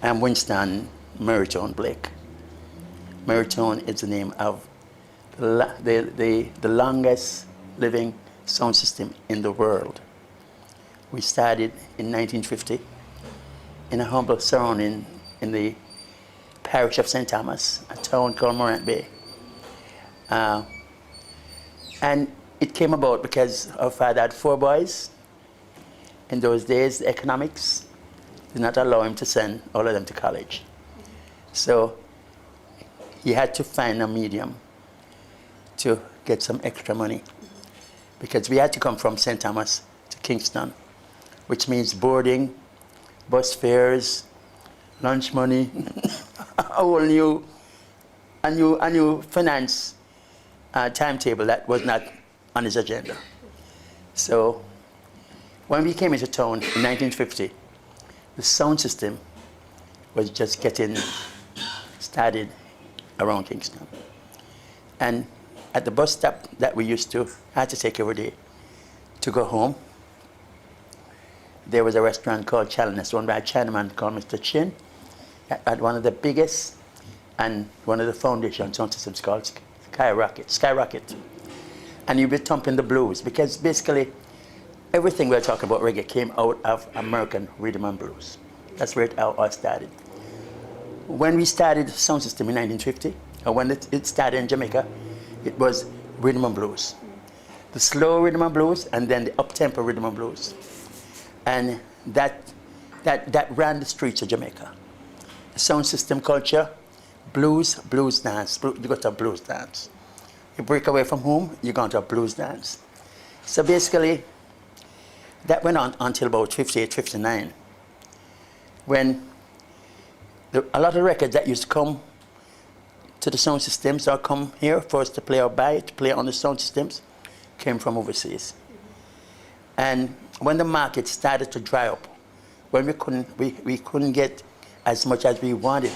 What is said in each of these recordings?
I'm Winston Blake. Maritone is the name of the longest living sound system in the world. We started in 1950 in a humble surrounding in the parish of St. Thomas, a town called Morant Bay. And it came about because our father had 4 boys. In those days, the economics did not allow him to send all of them to college. So he had to find a medium to get some extra money, because we had to come from St. Thomas to Kingston, which means boarding, bus fares, lunch money, a whole new finance timetable that was not on his agenda. So when we came into town in 1950, the sound system was just getting started around Kingston. And at the bus stop that we used to had to take every day to go home, there was a restaurant called Chalice, owned by a Chinaman called Mr. Chin, that had one of the biggest and one of the foundation sound systems called Skyrocket. And you'd be thumping the blues, because basically everything we're talking about reggae came out of American rhythm and blues. That's where it all started. When we started sound system in 1950, or when it started in Jamaica, it was rhythm and blues. The slow rhythm and blues, and then the up-tempo rhythm and blues. And that ran the streets of Jamaica. The sound system culture, blues dance. You go to a blues dance. You break away from home, you go to a blues dance. So basically, that went on until about 58, 59, when a lot of records that used to come to the sound systems or come here for us to play or buy, to play on the sound systems, came from overseas. And when the market started to dry up, when we couldn't get as much as we wanted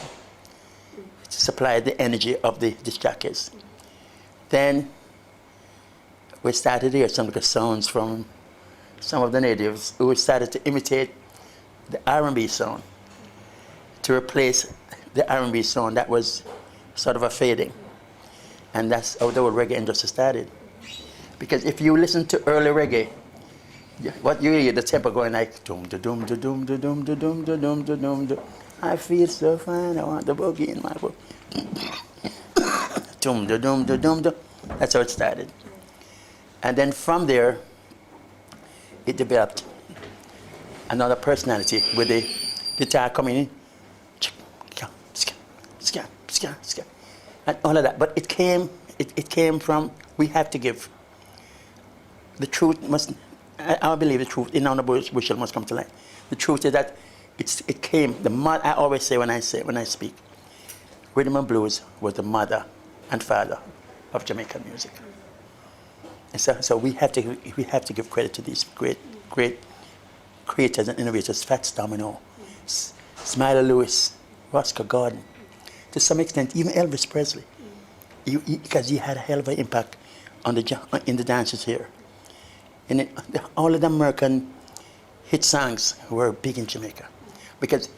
to supply the energy of the disc jockeys, then we started to hear some of the sounds from some of the natives who started to imitate the R&B sound to replace the R&B sound that was sort of a fading. And that's how the whole reggae industry started. Because if you listen to early reggae, what you hear, the tempo going like dum da dum da dum da dum da dum da dum da dum da. I feel so fine, I want the boogie in my book. Dum da dum da dum da. That's how it started. And then from there, it developed another personality with the guitar coming in, and all of that. But it came from, we have to give. The truth must, I believe the truth in on the bushel must come to light. The truth is that it came, I always say when I speak, rhythm and blues was the mother and father of Jamaican music. And so we have to give credit to these great creators and innovators, Fats Domino, Smiler Lewis, Roscoe Gordon, to some extent even Elvis Presley, because he had a hell of an impact in the dances here. And all of the American hit songs were big in Jamaica, because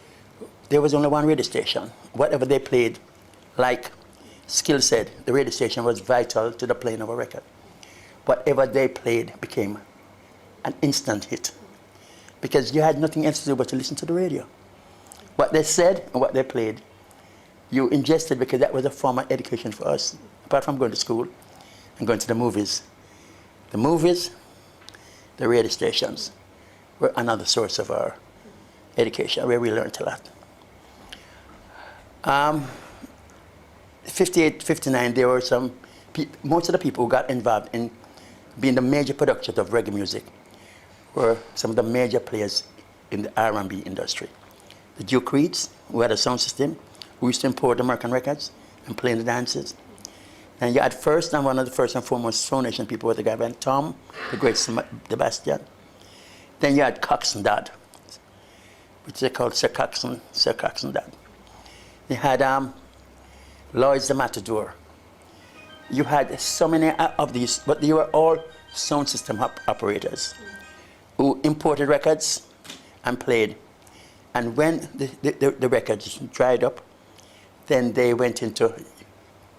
there was only one radio station. Whatever they played, like Skill said, the radio station was vital to the playing of a record. Whatever they played became an instant hit, because you had nothing else to do but to listen to the radio. What they said and what they played, you ingested, because that was a form of education for us, apart from going to school and going to the movies. The movies, the radio stations were another source of our education, where we learned a lot. 58, 59, there were most of the people who got involved in being the major producers of reggae music were some of the major players in the R&B industry. The Duke Reeds, who had a sound system, who used to import American records and play in the dances. And you had first, and one of the first and foremost Soul Nation people was the guy named Tom, the great Sebastian. Then you had Cox and Dodd, which they called Sir Cox and Dodd. You had Lloyd's the Matador. You had so many of these, but they were all sound system operators who imported records and played And when the records dried up, then they went into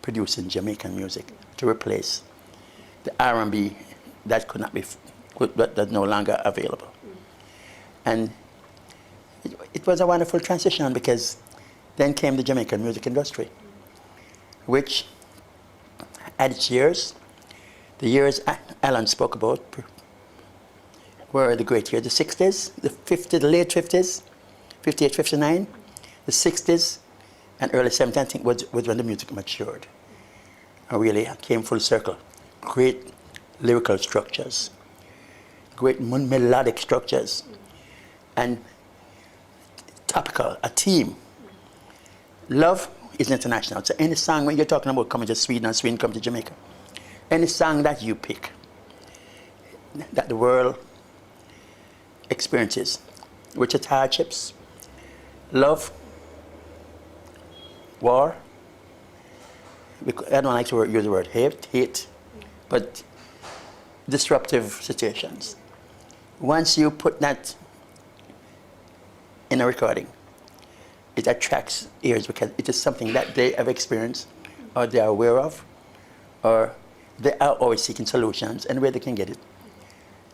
producing Jamaican music to replace the R&B that could not be, that's no longer available. And it was a wonderful transition, because then came the Jamaican music industry, which had its years. The years Alan spoke about were the great years, the 60s, the 50s, the late 50s, 58, 59, the 60s, and early 70s, I think, was when the music matured and really came full circle. Great lyrical structures, great melodic structures, and topical, a theme. Love is international. So any song, when you're talking about coming to Sweden and Sweden come to Jamaica, any song that you pick, that the world experiences, which is hardships, love, war, I don't like to use the word hate, but disruptive situations. Once you put that in a recording, it attracts ears, because it is something that they have experienced, or they are aware of, or they are always seeking solutions, and where they can get it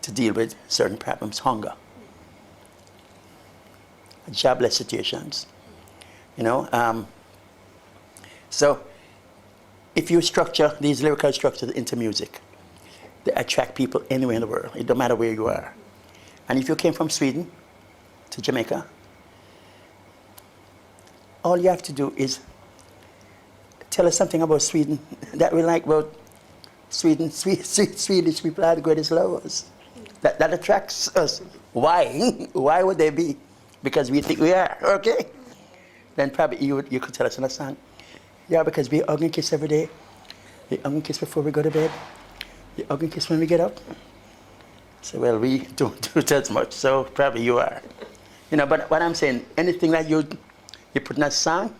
to deal with certain problems, hunger, jobless situations, you know. So if you structure these lyrical structures into music, they attract people anywhere in the world. It don't matter where you are. And if you came from Sweden to Jamaica, all you have to do is tell us something about Sweden that we like about Sweden. Swedish people are the greatest lovers. That attracts us. Why? Why would they be? Because we think we are, okay? Then probably you could tell us in a song, yeah, because we hug and kiss every day. We hug and kiss before we go to bed. We hug and kiss when we get up. So, well, we don't do that much, so probably you are. You know, but what I'm saying, anything that you put in a song,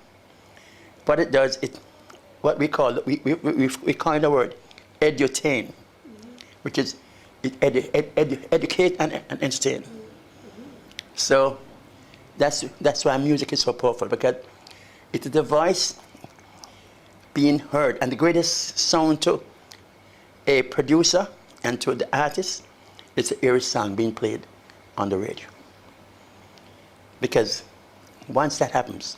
what it does, what we call, we coined the word edutain, which is educate and entertain. So that's why music is so powerful, because it is the voice being heard, and the greatest sound to a producer and to the artist is to hear a song being played on the radio. Because once that happens,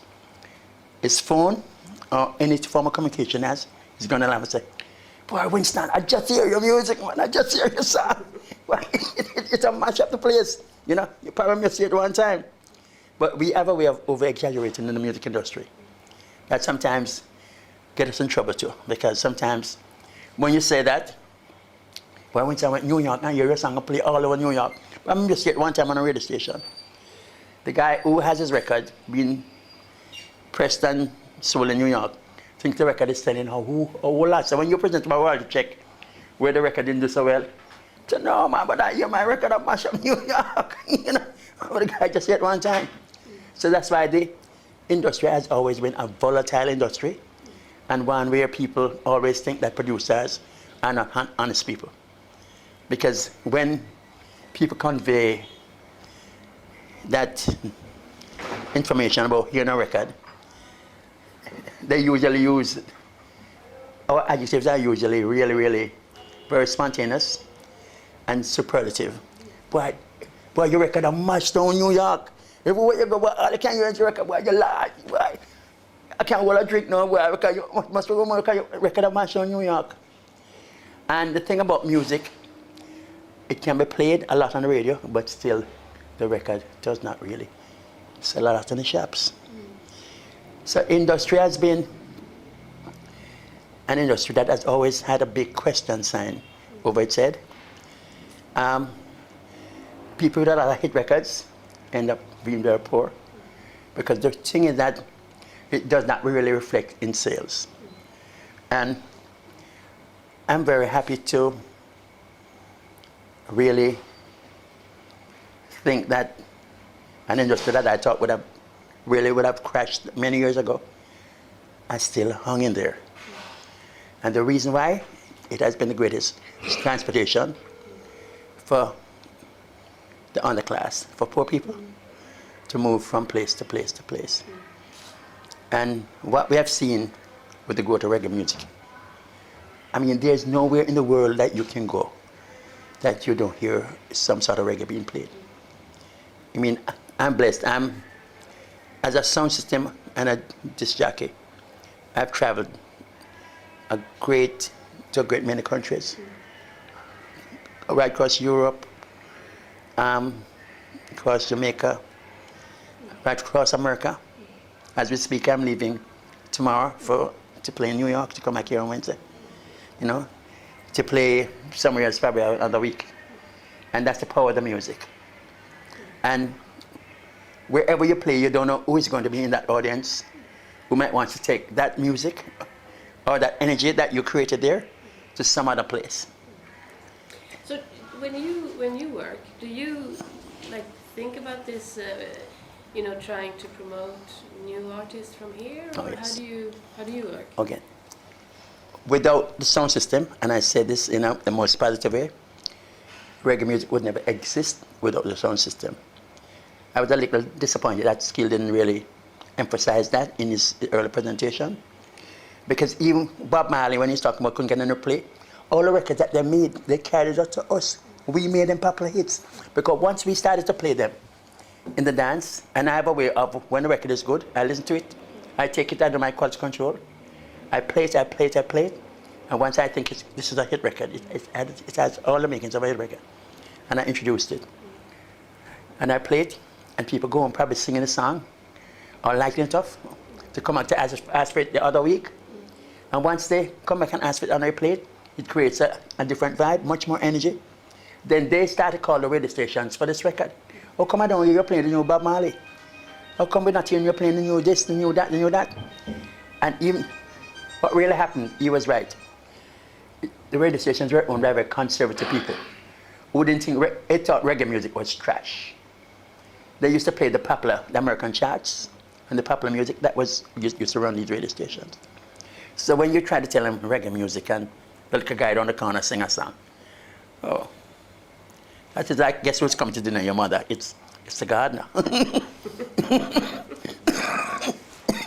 his phone or any form of communication is going to laugh and say, boy, Winston, I just hear your music, man. I just hear your song. Well, it's a mash up the place. You know, you probably missed it one time. But we have a way of over-exaggerating in the music industry that sometimes get us in trouble too. Because sometimes when you say that, well, Winston, I went to New York, I hear your song, I play all over New York. But I missed it one time on a radio station. The guy who has his record being pressed and sold in New York thinks the record is selling how lot. So when you present my royalty check where the record didn't do so well, I said, no, man, but I hear my record up mash up New York. You know, but the guy just said one time. So that's why the industry has always been a volatile industry, and one where people always think that producers are not honest people. Because when people convey that information about hearing a record, they usually use, our adjectives are usually really, really very spontaneous and superlative. Boy, your record a mash down New York. Everywhere you go, boy, all you can hear is your record, boy, you lie, boy. I can't hold a drink now, boy, because you must be going because your record a mash down New York. And the thing about music, it can be played a lot on the radio, but still the record does not really sell a lot in the shops. So industry has been an industry that has always had a big question sign over its head. People with a lot of hit records end up being very poor, because the thing is that it does not really reflect in sales. And I'm very happy to really think that an industry that I thought would have crashed many years ago, I still hung in there. And the reason why it has been the greatest is transportation for the underclass, for poor people, to move from place to place to place. And what we have seen with the growth of reggae music, I mean, there's nowhere in the world that you can go that you don't hear some sort of reggae being played. I mean, I'm blessed. As a sound system and a disc jockey, I've traveled to a great many countries, right across Europe, across Jamaica, right across America. As we speak, I'm leaving tomorrow to play in New York, to come back here on Wednesday, you know, to play somewhere else probably another week. And that's the power of the music. And wherever you play, you don't know who is going to be in that audience, who might want to take that music or that energy that you created there to some other place. So when you work, do you like think about this, trying to promote new artists from here, or Oh, yes. how do you work? Okay. Without the sound system, and I say this in the most positive way, reggae music would never exist without the sound system. I was a little disappointed that Skill didn't really emphasize that in his early presentation. Because even Bob Marley, when he's talking about couldn't get a play, all the records that they made, they carried it to us. We made them popular hits. Because once we started to play them in the dance, and I have a way of, when the record is good, I listen to it, I take it under my quality control, I play it, and once I think this is a hit record, it has all the makings of a hit record. And I introduced it. And I play it, and people go and probably singing the song, or liking it off, to come out to ask for it the other week. And once they come back and ask for it and I play it, it creates a different vibe, much more energy. Then they start to call the radio stations for this record. How come I don't hear you playing the new Bob Marley? How come we're not hearing you playing the new this, the new that, the new that? And even what really happened, he was right. The radio stations were owned by very conservative people who didn't think, they thought reggae music was trash. They used to play the American charts and the popular music that was used to run these radio stations. So when you try to tell them reggae music and the little guy down the corner sing a song, oh, that is like, guess who's coming to dinner? Your mother. It's the gardener.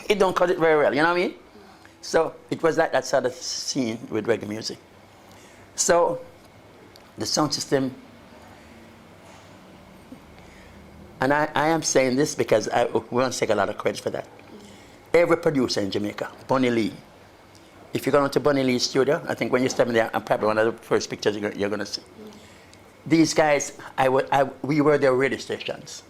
It don't cut it very well, you know what I mean? So it was like that sort of scene with reggae music. So the sound system, and I am saying this because we want to take a lot of credit for that. Every producer in Jamaica, Bunny Lee, if you go to Bunny Lee's studio, I think when you step in there, I'm probably one of the first pictures you're going to see. These guys, we were their radio stations.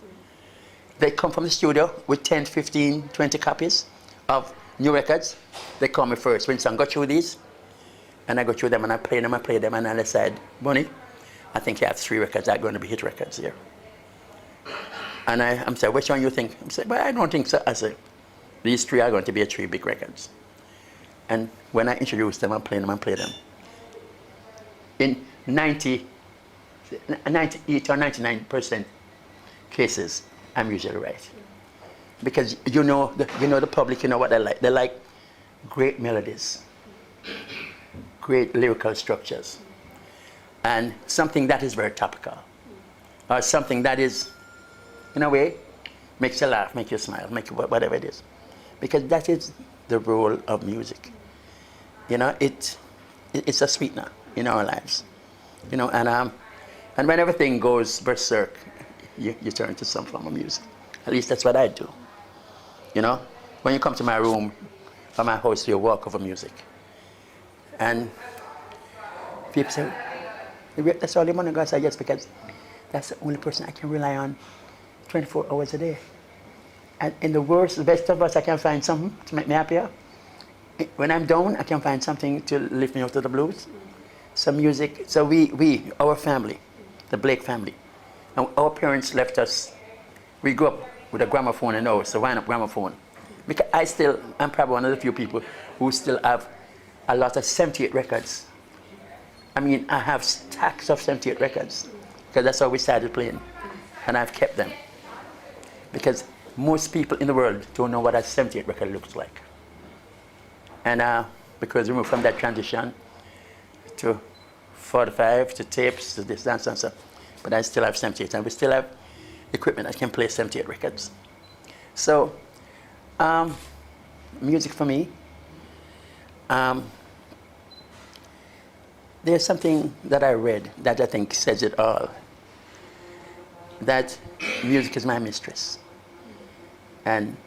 They come from the studio with 10, 15, 20 copies of new records. They call me first. Winston, go through these. And I go through them and I play them, and I decide, Bunny, I think you have 3 records that are going to be hit records here. And I'm saying, which one you think? I'm saying, well, I don't think so. I say, these 3 are going to be 3 big records. And when I introduce them, I play them. In 98 or 99% cases, I'm usually right. Because you know the public, you know what they like. They like great melodies, great lyrical structures, and something that is very topical, or something that is, in a way, makes you laugh, make you smile, make you whatever it is. Because that is the role of music. You know, it's a sweetener in our lives. You know, and when everything goes berserk, you turn to some form of music. At least that's what I do. You know, when you come to my room or my house, you walk over music. And people say, that's all you want to go. I say, yes, because that's the only person I can rely on 24 hours a day. And in the worst, the best of us, I can find something to make me happier. When I'm down, I can find something to lift me out of the blues. Some music. So we, our family, the Blake family, and our parents left us. We grew up with a gramophone in the house, a wind-up gramophone. Because I'm probably one of the few people who still have a lot of 78 records. I mean, I have stacks of 78 records, because that's how we started playing, and I've kept them. Because most people in the world don't know what a 78 record looks like. And because we moved from that transition to 45, to tapes, to this, that, and so. But I still have 78, and we still have equipment that can play 78 records. So, music for me, there's something that I read that I think says it all. That music is my mistress. And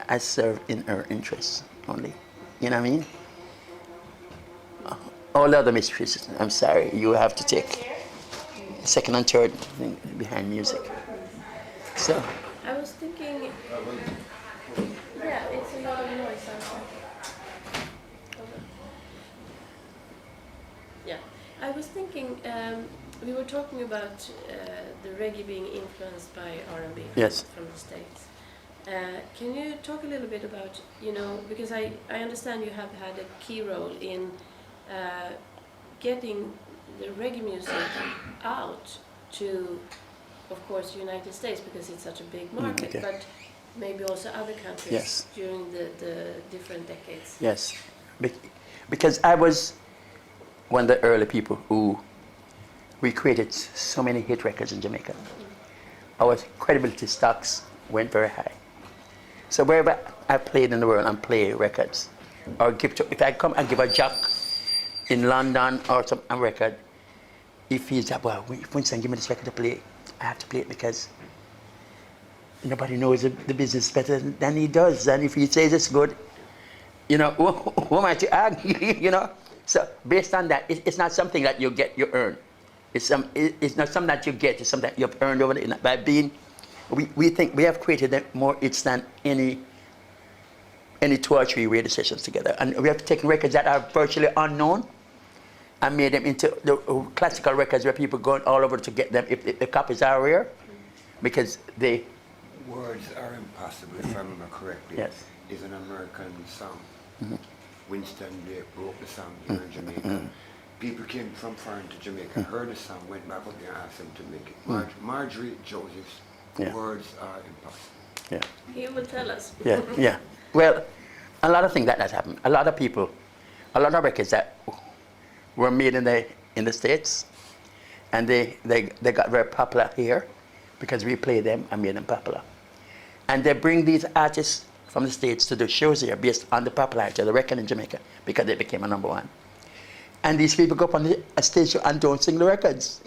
I serve in her interests only. You know what I mean? All other mistresses, I'm sorry, you have to take second and third thing behind music. So. I was thinking, yeah, it's a lot of noise outside. Yeah, I was thinking, we were talking about the reggae being influenced by R&B Yes. from the States. Can you talk a little bit about, because I understand you have had a key role in getting the reggae music out to, of course, United States, because it's such a big market, okay. but maybe also other countries Yes. during the different decades. Yes, because I was one of the early people who we created so many hit records in Jamaica. Our credibility stocks went very high. So wherever I played in the world and play records, or if I come and give a jock in London or some record, if he's like, well, Winston, give me this record to play, I have to play it because nobody knows the business better than he does. And if he says it's good, who am I to argue, So based on that, it's not something that you get, you earn. It's not something that you get, it's something that you've earned over the, by being, we think we have created more hits than any 2 or 3 radio sessions together. And we have taken records that are virtually unknown and made them into the classical records where people go all over to get them if the copies are rare, because they... Words Are Impossible, if I remember correctly, Yes. is an American song. Mm-hmm. Winston Blake wrote the song here in Jamaica. People came from foreign to Jamaica, heard the song, went back up there and asked them to make it. Marjorie Joseph's Words Are Impossible. Yeah. He will tell us. Yeah. Well, a lot of things that has happened. A lot of people, a lot of records that were made in the States, and they got very popular here because we played them and made them popular. And they bring these artists from the States to do shows here based on the popularity of the record in Jamaica because they became a number 1. And these people go up on a stage show and don't sing the records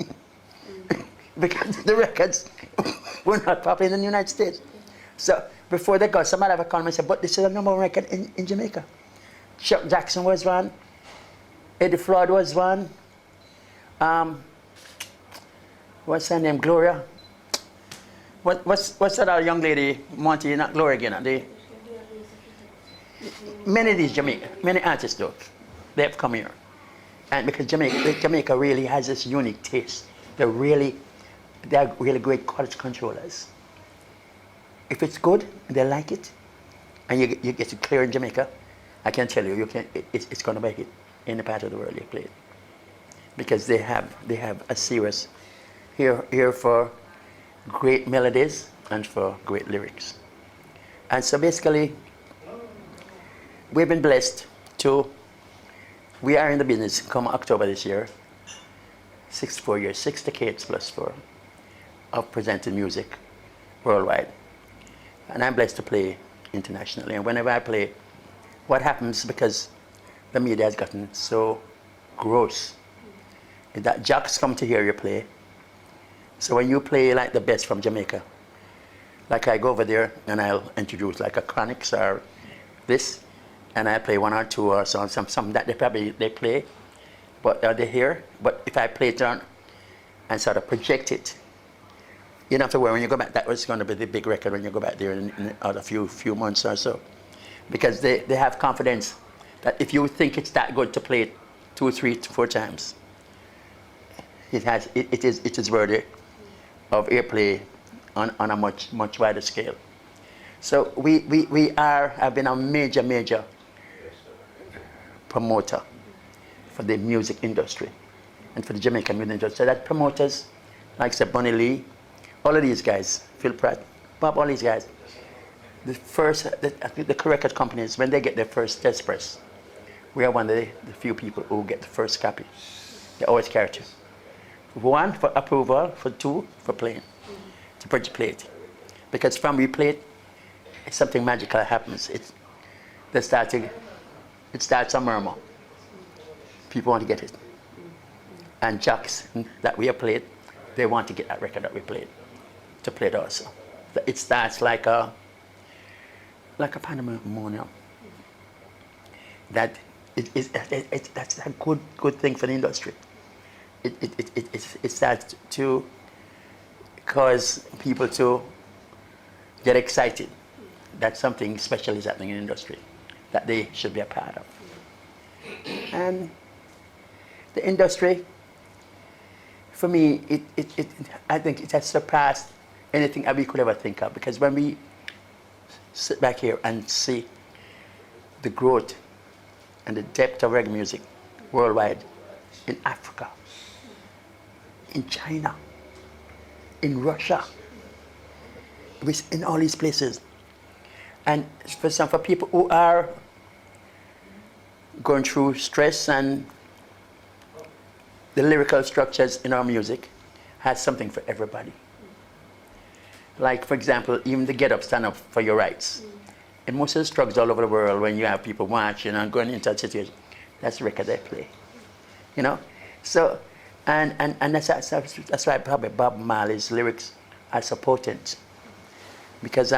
because the records were not popular in the United States. So before they go, somebody have a comment and said, but this is a number 1 record in Jamaica. Chuck Jackson was one. Eddie Floyd was one. What's her name? Gloria. What's that other young lady? Monty, not Gloria again. Many of these many artists though, they have come here. And because Jamaica really has this unique taste. They're really great quality controllers. If it's good, they like it, and you get it clear in Jamaica, I can tell you, it's going to be a hit in the part of the world you play it. Because they have a serious here for great melodies and for great lyrics. And so basically, we've been blessed we are in the business come October this year, 64 years, 6 decades plus 4 of presenting music worldwide. And I'm blessed to play internationally. And whenever I play, what happens, because the media has gotten so gross, is that jocks come to hear you play. So when you play like the best from Jamaica, like I go over there and I'll introduce like a Chronics or this, and I play 1 or 2 or something that they play, but they hear. But if I play it down and sort of project it, you don't have to worry when you go back. That was going to be the big record when you go back there in a few months or so, because they have confidence that if you think it's that good to play it 2, 3, 4 times, it is worthy of airplay on a much wider scale. So we have been a major promoter for the music industry and for the Jamaican music industry. So that promoters like say Bunny Lee, all of these guys, Phil Pratt, Bob, all these guys, the record companies, when they get their first test press, we are one of the few people who get the first copy. They always carry 2. 1 for approval, for 2 for playing. to play it. Because from we play it, something magical happens. It starts a murmur. People want to get it. And jocks that we have played, they want to get that record that we played, to play it also. It starts like a pandemonium. That's a good thing for the industry. It starts to cause people to get excited that something special is happening in the industry that they should be a part of. And the industry, for me, I think it has surpassed anything that we could ever think of, because when we sit back here and see the growth and the depth of reggae music worldwide, in Africa, in China, in Russia, in all these places. And for people who are going through stress, and the lyrical structures in our music has something for everybody. Like, for example, even the Get Up, Stand Up for Your Rights. In most of the struggles all over the world, when you have people marching and going into a situation, that's the record they play. You know? So, and that's why probably Bob Marley's lyrics are so potent. Because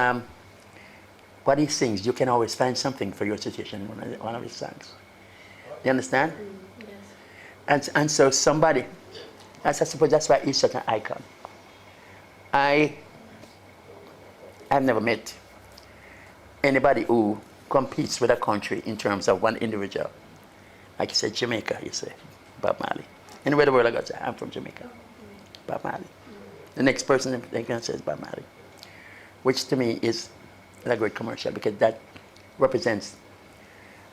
what he sings, you can always find something for your situation in one of his songs. You understand? Yes. And so somebody, I suppose that's why he's such an icon. I've never met anybody who competes with a country in terms of one individual. Like you said, Jamaica, you say, Bob Marley. Anywhere in the world I go, say, I'm from Jamaica, Bob Marley. The next person they can say is Bob Marley, which to me is a great commercial, because that represents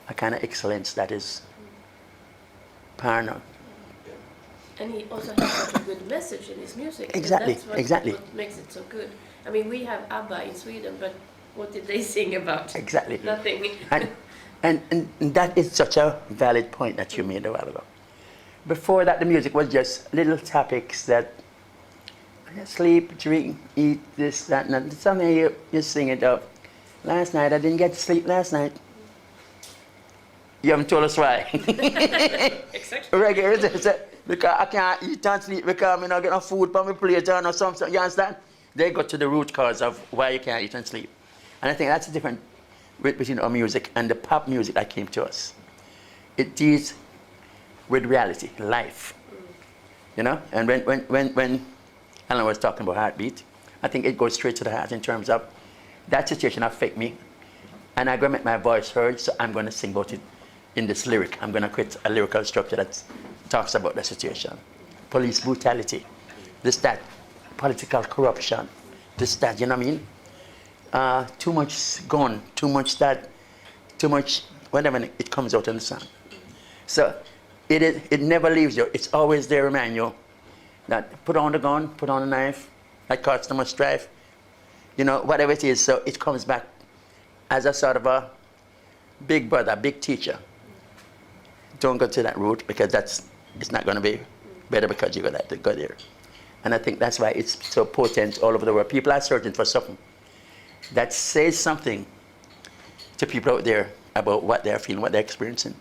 a kind of excellence that is paramount. And he also has such a good message in his music. Exactly, That's what makes it so good. I mean, we have ABBA in Sweden, but what did they sing about? Exactly. Nothing. And that is such a valid point that you made a while ago. Before that, the music was just little topics that sleep, drink, eat, this, that, and that. Something you sing it up. Last night, I didn't get to sleep last night. You haven't told us why. Exactly. Reggae, because I can't eat and sleep because I'm not getting food on my plate or something. You understand? They got to the root cause of why you can't eat and sleep. And I think that's the difference between our music and the pop music that came to us. It deals with reality, life. You know? And when Alan was talking about heartbeat, I think it goes straight to the heart in terms of that situation affect me, and I'm going to make my voice heard, so I'm going to sing about it in this lyric. I'm going to create a lyrical structure that talks about the situation. Police brutality, this, that, political corruption, this, that, you know what I mean? Too much gone, too much that, too much, whatever, it comes out in the song. So it never leaves you. It's always there, remind you that put on the gun, put on the knife, that caused so much strife. You know, whatever it is, so it comes back as a sort of a big brother, big teacher. Don't go to that route, because it's not going to be better because you got to go there. And I think that's why it's so potent all over the world. People are searching for something that says something to people out there about what they're feeling, what they're experiencing.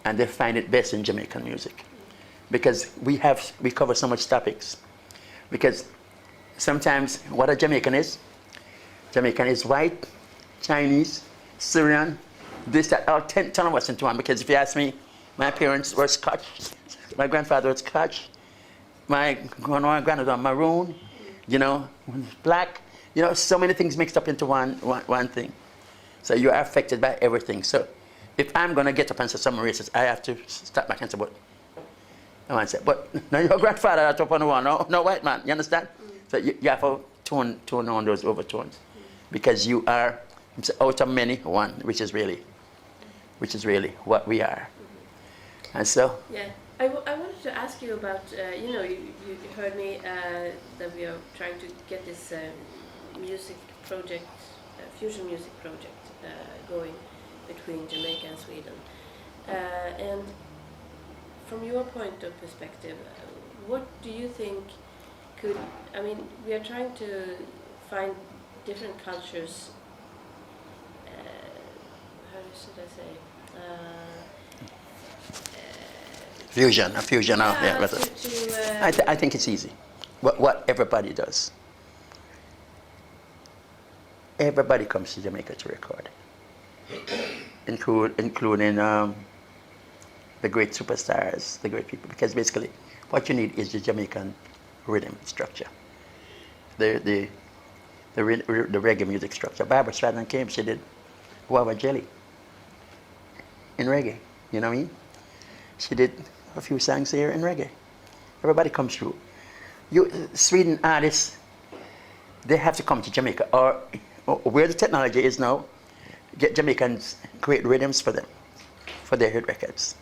And they find it best in Jamaican music. Because we cover so much topics. Because sometimes what a Jamaican is white, Chinese, Syrian, this, that, all 10 of us into one. Because if you ask me, my parents were Scotch, my grandfather was Scotch, my grandmother was maroon, you know, black, you know, so many things mixed up into one thing. So you are affected by everything. So if I'm going to get up and say something racist, I have to step back and say, but no, your grandfather that's up on the wall, no white man, you understand? So you have to tone on those overtones, because you are out of many one, which is really what we are. And so yeah, I wanted to ask you about you heard me that we are trying to get this music project, fusion music project going between Jamaica and Sweden, and from your point of perspective, what do you think could, I mean, we are trying to find different cultures, how should I say? A fusion out there. I think it's easy. What everybody does. Everybody comes to Jamaica to record, including the great superstars, the great people. Because basically, what you need is the Jamaican rhythm structure, the reggae music structure. Barbara Streisand came, she did Guava Jelly in reggae. You know what I mean? She did a few songs here in reggae. Everybody comes through. Sweden artists, they have to come to Jamaica, or where the technology is now, get Jamaicans create rhythms for them, for their hit records.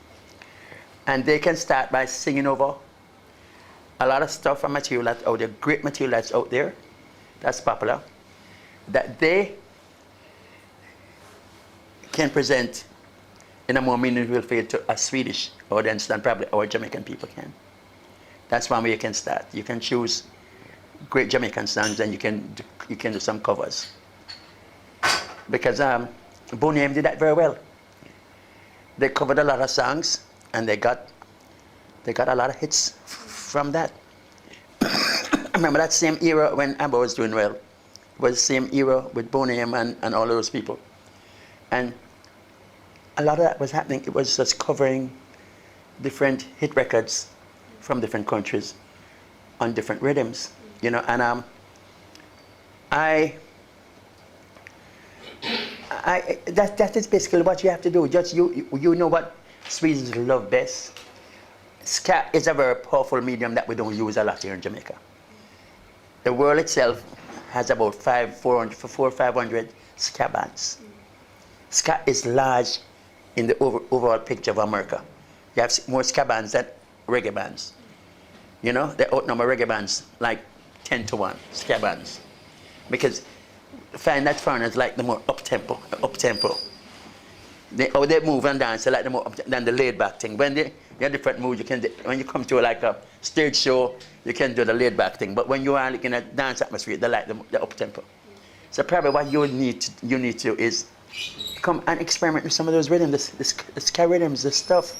And they can start by singing over a lot of stuff and material that's out there, great material that's out there, that's popular, that they can present in a more meaningful way to a Swedish audience than probably our Jamaican people can. That's one way you can start. You can choose great Jamaican songs and you can do some covers. Because Boney M did that very well. They covered a lot of songs and they got a lot of hits from that. I remember that same era when ABBA was doing well. It was the same era with Boney M and all those people. And a lot of that was happening. It was just covering different hit records from different countries on different rhythms, you know. And that is basically what you have to do. Just you know what Swedes love best. Ska is a very powerful medium that we don't use a lot here in Jamaica. The world itself has about 400 or 500 ska bands. Ska is large in the overall picture of America. You have more ska bands than reggae bands. You know, they outnumber reggae bands like 10 to 1, ska bands. Because find that foreigners like the more up-tempo. They move and dance, they like the more than the laid-back thing. When they have different moods, when you come to like a stage show, you can do the laid-back thing. But when you are like in a dance atmosphere, they like the up-tempo. So probably what you need to do is come and experiment with some of those rhythms, the ska rhythms, the stuff,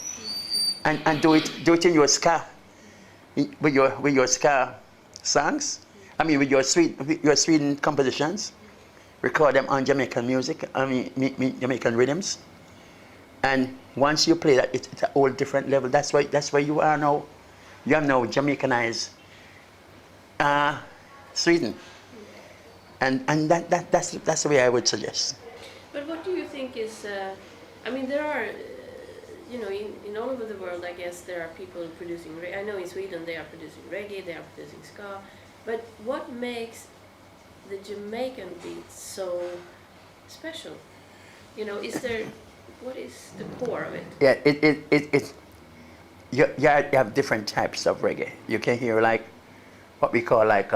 and do it in your ska, with your ska songs. I mean, with your Sweden compositions. Record them on Jamaican music. Jamaican rhythms. And once you play that, it's a whole different level. That's where you are now. You have now Jamaicanized Sweden, and that's the way I would suggest. But what do you think is? I mean, there are, in all over the world, I guess there are people producing. I know in Sweden they are producing reggae, they are producing ska. But what makes the Jamaican beat so special? You know, what is the core of it? Yeah, you have different types of reggae. You can hear like what we call like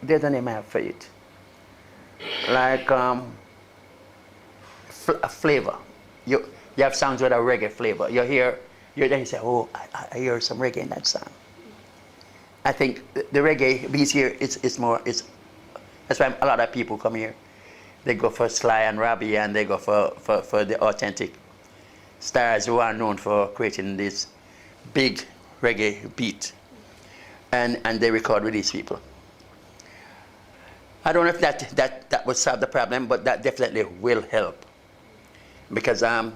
there's a name I have for it. Like a flavor. You have songs with a reggae flavor. You say, oh, I hear some reggae in that song. I think the reggae beats here is more. That's why a lot of people come here. They go for Sly and Robbie, and they go for the authentic stars who are known for creating this big reggae beat, and they record with these people. I don't know if that would solve the problem, but that definitely will help, because there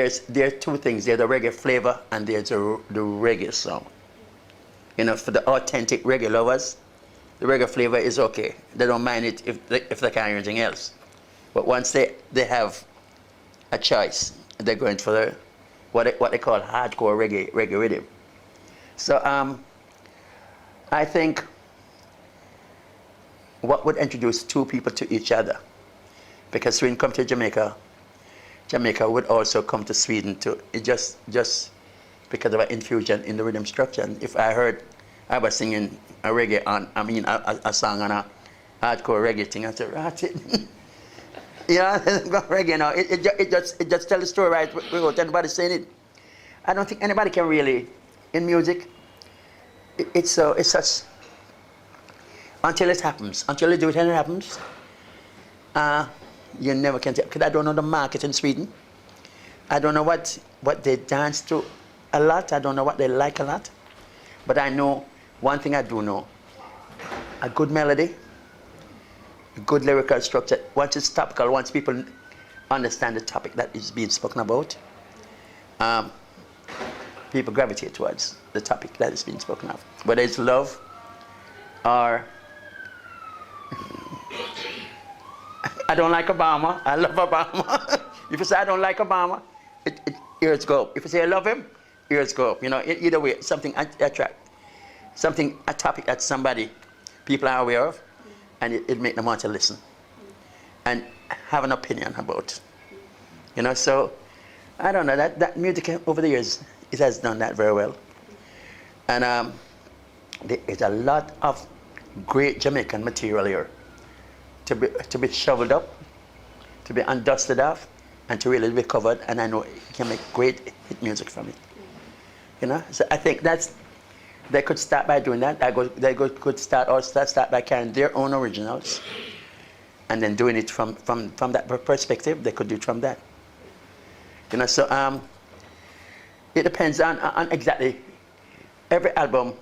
are two things. There's the reggae flavor and there's the reggae song. You know, for the authentic reggae lovers, the reggae flavor is okay. They don't mind it if they can't hear anything else. But once they have a choice, they're going for what they call hardcore reggae rhythm. So I think what would introduce two people to each other, because Sweden come to Jamaica, Jamaica would also come to Sweden just because of an infusion in the rhythm structure. And if I was singing a reggae a song on a hardcore reggae thing, I said, that's it. Yeah, reggae now. It just tells the story right without anybody saying it. I don't think anybody can really, in music, it's such, until it happens, until you do it and it happens, you never can tell. Because I don't know the market in Sweden. I don't know what they dance to a lot. I don't know what they like a lot. But I know, one thing I do know, a good melody, a good lyrical structure, once it's topical, once people understand the topic that is being spoken about, people gravitate towards the topic that is being spoken of. Whether it's love or I don't like Obama, I love Obama. If you say I don't like Obama, ears go up. If you say I love him, ears go up. You know, either way, something attract, something, a topic that somebody, people are aware of, and it make them want to listen and have an opinion about. You know, so I don't know, that music over the years, it has done that very well. And there is a lot of great Jamaican material here to be shoveled up, to be undusted off, and to really be covered. And I know you can make great hit music from it. You know, so I think they could start by doing that. They could start by carrying their own originals, and then doing it from that perspective. They could do it from that. You know, so it depends on exactly, every album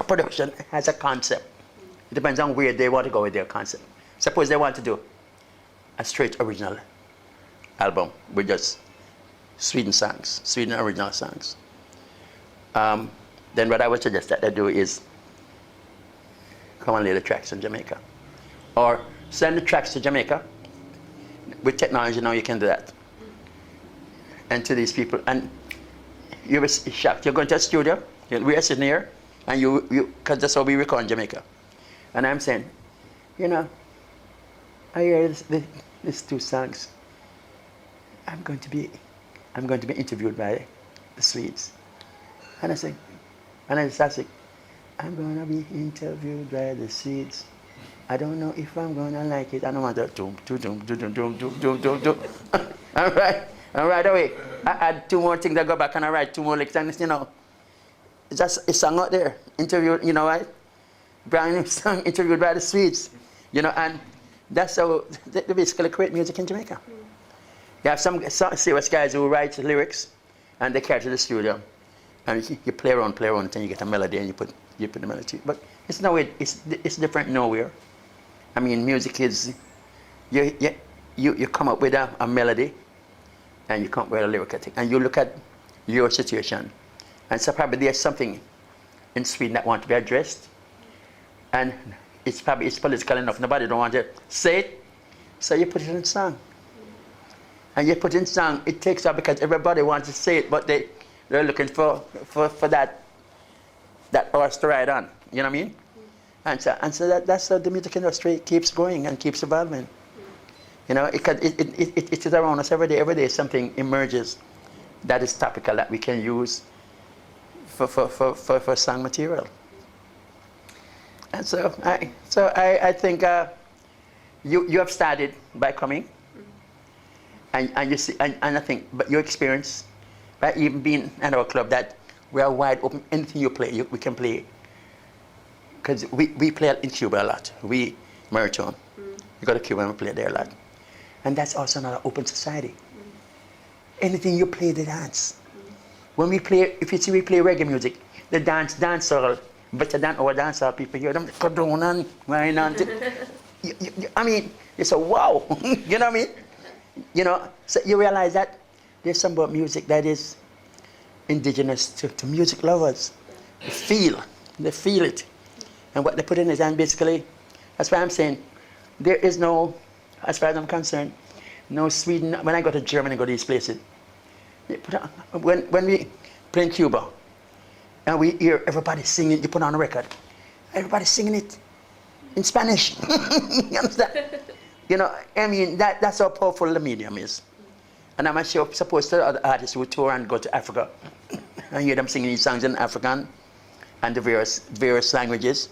production has a concept. It depends on where they want to go with their concept. Suppose they want to do a straight original album with just Sweden songs, Sweden original songs. Then what I would suggest that they do is come and lay the tracks in Jamaica. Or send the tracks to Jamaica. With technology now you can do that. And to these people, and you'll be shocked. You're going to a studio, we are sitting here, and because that's how we record in Jamaica. And I'm saying, you know, I hear these two songs. I'm going to be interviewed by the Swedes. And I say, and I start saying, I'm going to be interviewed by the Swedes. I don't know if I'm going to like it. I don't want to do. All right. And right away, I add two more things. I go back and I write two more licks. And, you know, it's just a song out there. Interviewed, you know, right? Brand new song, interviewed by the Swedes. You know, and that's how they basically create music in Jamaica. You have some serious guys who write lyrics, and they carry to the studio. And you play around, until you get a melody, and you put the melody. But it's nowhere, it's different nowhere. I mean, music is, you come up with a melody, and you come up with a lyrical thing, and you look at your situation. And so probably there's something in Sweden that wants to be addressed, and it's political enough. Nobody don't want to say it, so you put it in song. And you put it in song, it takes up because everybody wants to say it, but they're looking for that horse to ride on. You know what I mean? And so that's how the music industry keeps going and keeps evolving. You know, it is around us every day. Every day something emerges that is topical that we can use for song material. And so I think you have started by coming, and you see, and I think, but your experience, by even being at our club, that we are wide open. Anything you play, we can play. Because we play in Cuba a lot. We Maritone. We go to Cuba and we play there a lot. And that's also not an open society. Anything you play, they dance. When we play, if you see we play reggae music, the dance all better than our dancehall people hear them go down and whine and I mean, you say, wow, you know what I mean? You know, so you realize that there's some about music that is indigenous to music lovers. They feel it. And what they put in is, and basically, that's why I'm saying, there is no, as far as I'm concerned, no Sweden. When I go to Germany, go to these places, when we play in Cuba, and we hear everybody singing, you put on a record, everybody's singing it in Spanish. You understand? You know, I mean, that's how powerful the medium is. And I'm supposed to other artists who tour and go to Africa and hear them singing these songs in African and the various languages.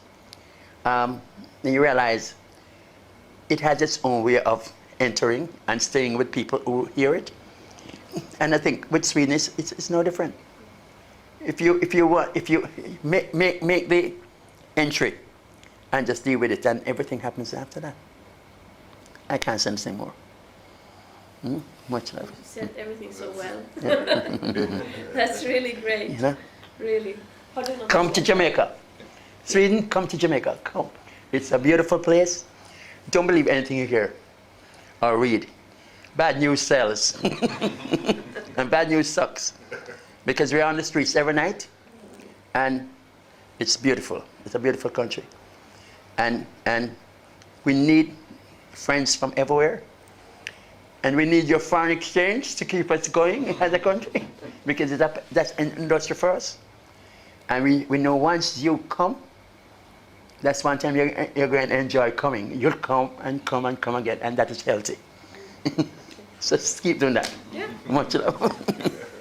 Then you realize it has its own way of entering and staying with people who hear it. And I think with Sweden, it's no different. if you make the entry and just deal with it, and everything happens after that. I can't say anything more. Much love. You said everything so well. That's really great. You know? Really. Come to Jamaica. Sweden, come to Jamaica. Come. It's a beautiful place. Don't believe anything you hear or read. Bad news sells. And bad news sucks. Because we're on the streets every night. And it's beautiful. It's a beautiful country. And we need friends from everywhere. And we need your foreign exchange to keep us going as a country. Because that's an industry for us. And we know once you come, that's one time you're going to enjoy coming. You'll come and come and come again, and that is healthy. So just keep doing that. Yeah. Much love.